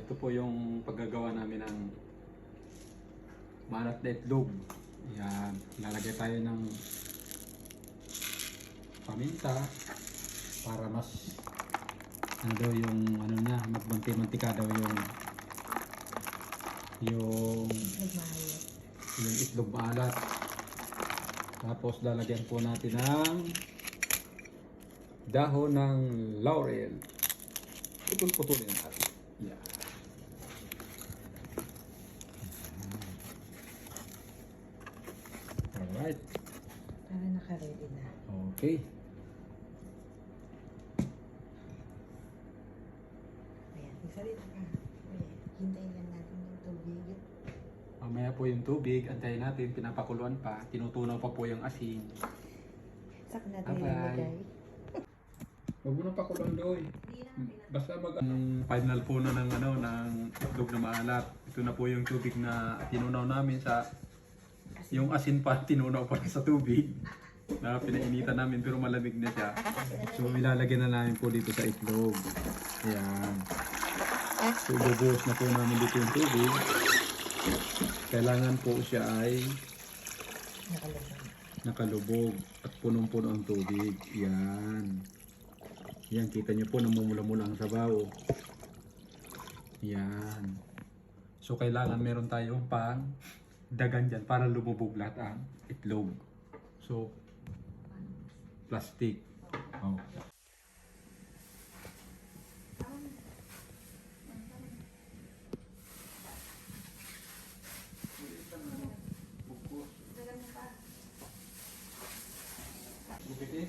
ito po yung paggagawa namin ng maalat na itlog. Yan, lalagay tayo ng paminta para mas ano daw yung ano na, magmanti-mantika daw yung itlog maalat. Tapos lalagyan po natin ng dahon ng laurel. Putol-putulin natin. Yeah. Alright. Para naka-ready na. Okay. Ayan, magsalita ka. Hintayin lang natin yung tubig. Mamaya po yung tubig, antayin natin, pinapakuluan pa, tinutunaw pa po yung asin. Sak natin Bye-bye. ilagay. Huwag mo na pakuluan doy. Basta final po na ng itlog na maalat. Ito na po yung tubig na tinunaw namin sa yung asin pa tinunaw pa sa tubig na pinainitan namin pero malamig na siya. So ilalagay na namin po dito sa itlog. Ayan. So ibubuhos na po namin dito yung tubig. Kailangan po siya ay nakalubog at punong-puno ang tubig. Yan. Yan, kita nyo po namumula-mula ang sabaw. Yan. So kailangan meron tayong pang dagan dyan para lumubog lahat ang itlog. So, plastic. Oh. Bukit eh.